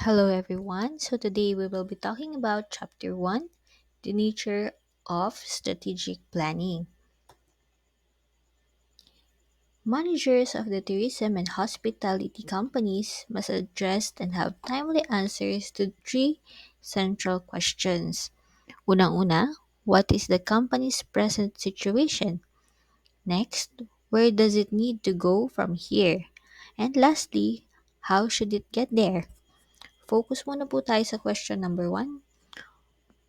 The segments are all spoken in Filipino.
Hello, everyone. So, today we will be talking about Chapter 1, the nature of strategic planning. Managers of the tourism and hospitality companies must address and have timely answers to three central questions. Unang-una, what is the company's present situation? Next, where does it need to go from here? And lastly, how should it get there? Focus muna po tayo sa question number 1.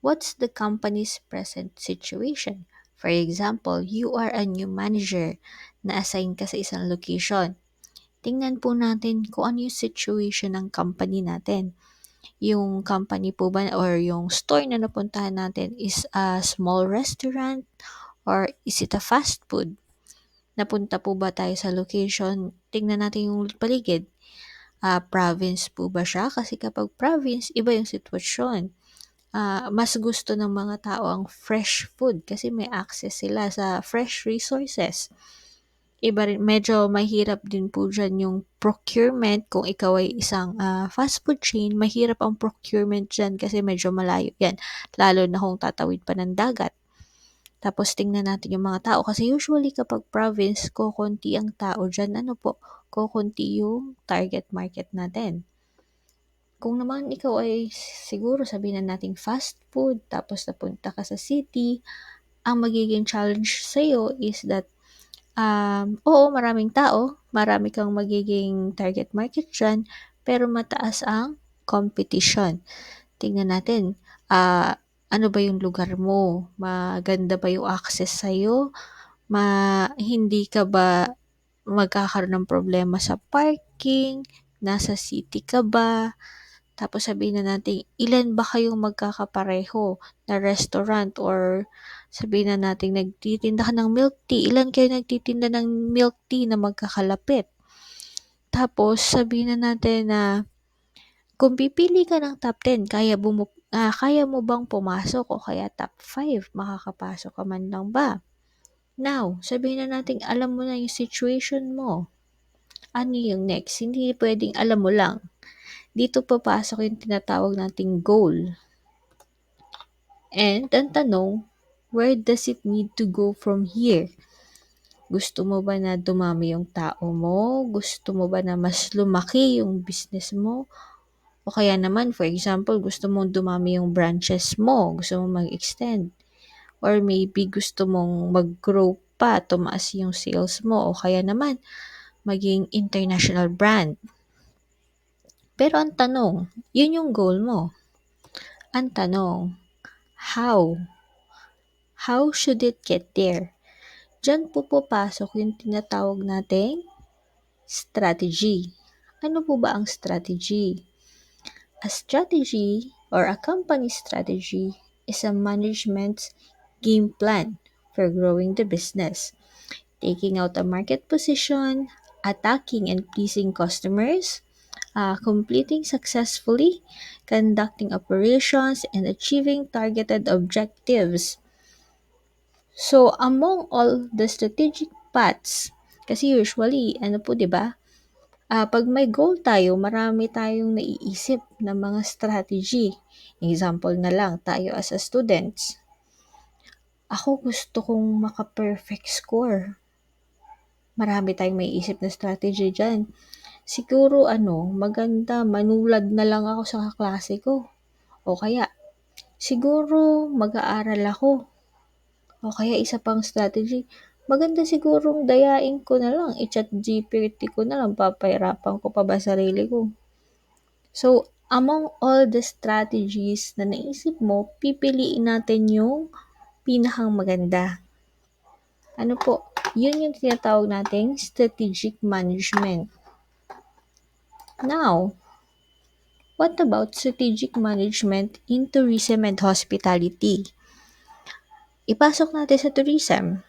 What's the company's present situation? For example, you are a new manager na assign ka sa isang location. Tingnan po natin kung ano yung situation ng company natin. Yung company po ba or yung store na napuntahan natin is a small restaurant or is it a fast food? Napunta po ba tayo sa location? Tingnan natin yung paligid. Province po ba siya? Kasi kapag province, iba yung sitwasyon. Mas gusto ng mga tao ang fresh food kasi may access sila sa fresh resources. Iba rin, medyo mahirap din po dyan yung procurement. Kung ikaw ay isang fast food chain, mahirap ang procurement dyan kasi medyo malayo yan. Lalo na kung tatawid pa ng dagat. Tapos tingnan natin yung mga tao kasi usually kapag province, kokonti ang tao dyan. Kokonti yung target market natin. Kung naman ikaw ay siguro sabihin na nating fast food tapos napunta ka sa city, ang magiging challenge sa'yo is that, oo, maraming tao, marami kang magiging target market dyan, pero mataas ang competition. Tingnan natin, ano ba yung lugar mo? Maganda ba yung access sa'yo? Hindi ka ba magkakaroon ng problema sa parking? Nasa city ka ba? Tapos sabihin na natin, ilan ba kayong magkakapareho na restaurant or sabihin na natin nagtitinda ka ng milk tea. Ilan kayo nagtitinda ng milk tea na magkakalapit? Tapos sabihin na natin na kung pipili ka ng top 10, kaya mo bang pumasok o kaya top 5? Makakapasok ka man lang ba? Now, sabihin na natin alam mo na yung situation mo. Ano yung next? Hindi pwedeng alam mo lang. Dito papasok yung tinatawag nating goal. And ang tanong, where does it need to go from here? Gusto mo ba na dumami yung tao mo? Gusto mo ba na mas lumaki yung business mo? O kaya naman, for example, gusto mong dumami yung branches mo, gusto mong mag-extend. Or maybe gusto mong mag-grow pa, tumaas yung sales mo. O kaya naman, maging international brand. Pero ang tanong, yun yung goal mo. Ang tanong, how? How should it get there? Diyan po pupasok yung tinatawag nating strategy. Ano po ba ang strategy? A strategy or a company strategy is a management's game plan for growing the business, taking out a market position, attacking and pleasing customers, completing successfully, conducting operations, and achieving targeted objectives. So, among all the strategic paths, kasi usually, ano po, di ba? Pag may goal tayo, marami tayong naiisip na mga strategy. Example na lang, tayo as a students. Ako gusto kong maka-perfect score. Marami tayong maiisip na strategy dyan. Siguro, maganda, manulad na lang ako sa kaklase ko. O kaya, siguro, mag-aaral ako. O kaya isa pang strategy, maganda sigurong dayain ko na lang, i-chat GPT ko na lang, papahirapan ko pa ba sarili ko. So, among all the strategies na naisip mo, pipiliin natin yung pinakang maganda. Ano po? Yun yung tinatawag nating strategic management. Now, what about strategic management in tourism and hospitality? Ipasok natin sa tourism.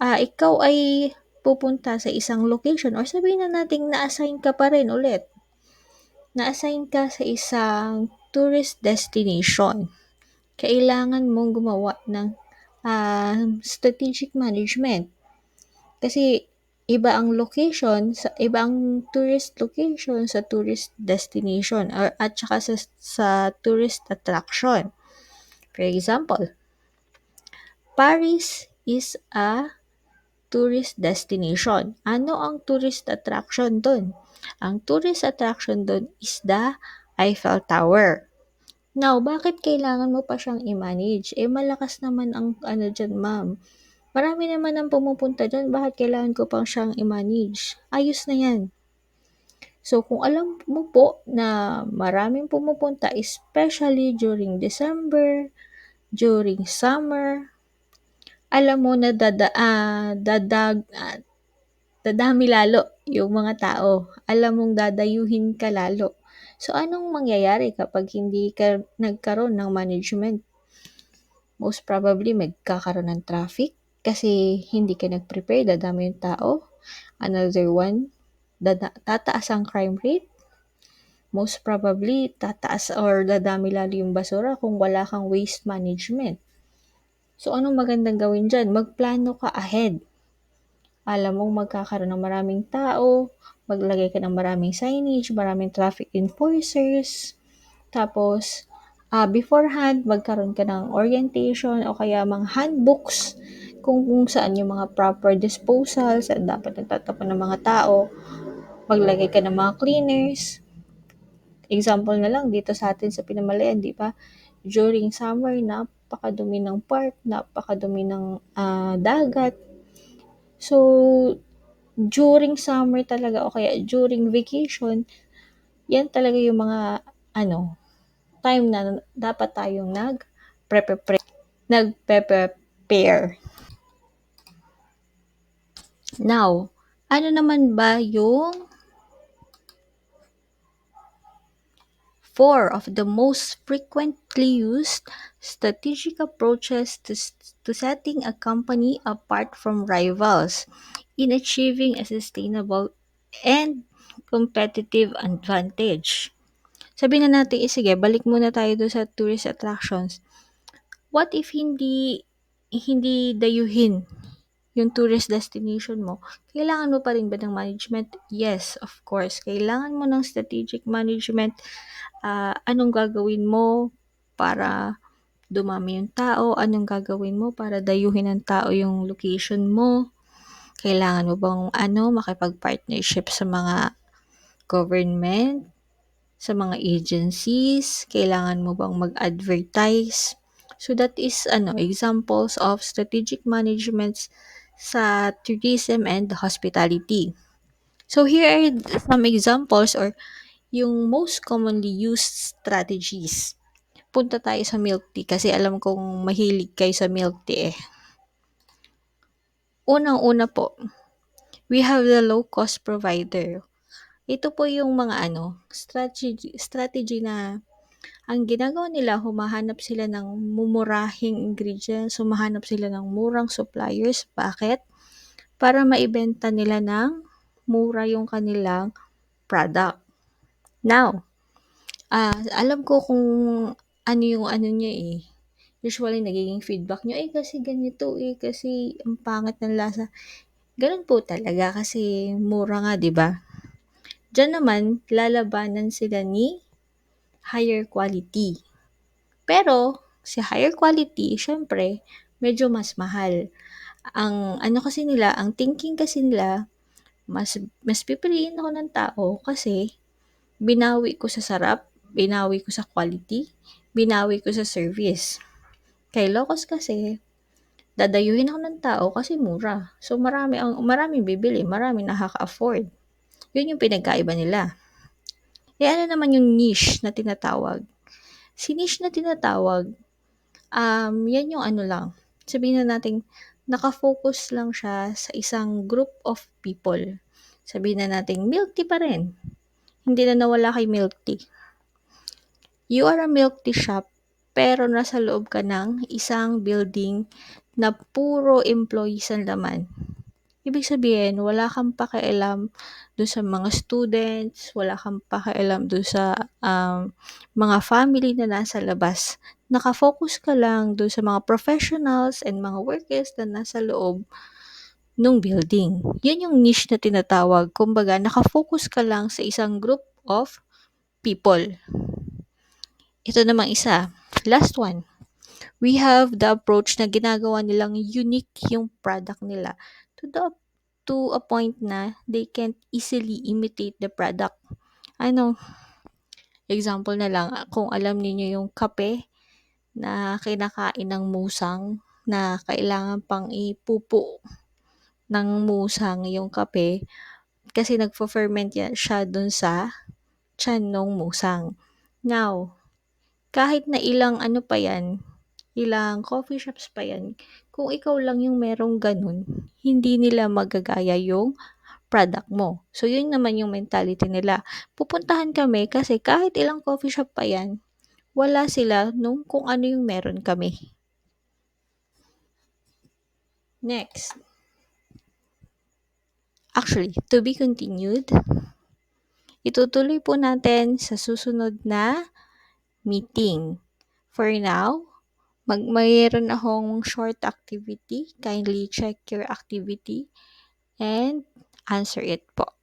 Ikaw ay pupunta sa isang location or sabihin na nating na-assign ka pa rin ulit. Na-assign ka sa isang tourist destination. Kailangan mong gumawa ng strategic management. Kasi iba ang tourist location sa tourist destination at saka sa tourist attraction. For example, Paris is a tourist destination. Ano ang tourist attraction dun? Ang tourist attraction dun is the Eiffel Tower. Now, bakit kailangan mo pa siyang i-manage? Malakas naman ang ano dyan, ma'am. Marami naman ang pumupunta dyan, bakit kailangan ko pang siyang i-manage? Ayos na yan. So, kung alam mo po na maraming pumupunta, especially during December, during summer, alam mo na dadami lalo yung mga tao. Alam mong dadayuhin ka lalo. So, anong mangyayari kapag hindi ka nagkaroon ng management? Most probably, magkakaroon ng traffic kasi hindi ka nag-prepare, dadami yung tao. Another one, tataas ang crime rate. Most probably, tataas or dadami lalo yung basura kung wala kang waste management. So, anong magandang gawin dyan? Magplano ka ahead. Alam mong magkakaroon ng maraming tao, maglagay ka ng maraming signage, maraming traffic enforcers, tapos beforehand, magkaroon ka ng orientation o kaya mga handbooks kung saan yung mga proper disposal, saan dapat nagtatapon ng mga tao, maglagay ka ng mga cleaners. Example na lang dito sa atin sa Pinamalayan, di ba? During summer, napakadumi ng park, napakadumi ng dagat. So, during summer talaga o kaya during vacation, yan talaga yung mga time na dapat tayong nagpe-prepare. Now, ano naman ba yung 4 of the most frequently used strategic approaches to setting a company apart from rivals in achieving a sustainable and competitive advantage? Sabihin na natin, sige, balik muna tayo doon sa tourist attractions. What if hindi dayuhin yung tourist destination mo? Kailangan mo pa rin ba ng management? Yes, of course. Kailangan mo ng strategic management. Anong gagawin mo para dumami yung tao? Anong gagawin mo para dayuhin ng tao yung location mo? Kailangan mo bang makipag-partnership sa mga government, sa mga agencies? Kailangan mo bang mag-advertise? So that is examples of strategic management sa tourism and hospitality. So here are some examples or yung most commonly used strategies. Punta tayo sa milk tea kasi alam kong mahilig kayo sa milk tea eh. Unang-una po, we have the low-cost provider. Ito po yung mga strategy na ang ginagawa nila, humahanap sila ng mumurahing ingredients, humahanap sila ng murang suppliers. Bakit? Para maibenta nila ng mura yung kanilang product. Now, alam ko kung ano yung niya eh. Usually, nagiging feedback nyo, kasi ganito kasi ang pangit ng lasa. Ganun po talaga kasi mura nga, di ba? Diyan naman, lalabanan sila ni higher quality. Pero, si higher quality, syempre, medyo mas mahal. Ang thinking kasi nila, mas pipiliin ako ng tao kasi binawi ko sa sarap, binawi ko sa quality, binawi ko sa service. Kay low cost kasi, dadayuhin ako ng tao kasi mura. So, maraming bibili, maraming nakaka-afford. Yun yung pinagkaiba nila. Ano naman yung niche na tinatawag? Si niche na tinatawag, yan yung lang. Sabihin na natin, nakafocus lang siya sa isang group of people. Sabihin na natin, milk tea pa rin. Hindi na nawala kay milk tea. You are a milk tea shop, pero nasa loob ka ng isang building na puro employees ang laman. Ibig sabihin, wala kang pakialam doon sa mga students, wala kang pakialam doon sa mga family na nasa labas. Nakafocus ka lang doon sa mga professionals and mga workers na nasa loob nung building. Yun yung niche na tinatawag. Kumbaga, nakafocus ka lang sa isang group of people. Ito namang isa. Last one. We have the approach na ginagawa nilang unique yung product nila to a point na they can't easily imitate the product. Ano, example na lang, kung alam niyo yung kape na kinakain ng musang na kailangan pang ipupo ng musang yung kape kasi nagfo-ferment siya dun sa tiyan ng musang. Now, kahit na ilang ano pa yan, ilang coffee shops pa yan, kung ikaw lang yung merong ganun, hindi nila magagaya yung product mo. So, yun naman yung mentality nila. Pupuntahan kami kasi kahit ilang coffee shop pa yan, wala sila nung kung ano yung meron kami. Next. Actually, to be continued, itutuloy po natin sa susunod na meeting. For now, mayroon akong short activity. Kindly check your activity and answer it po.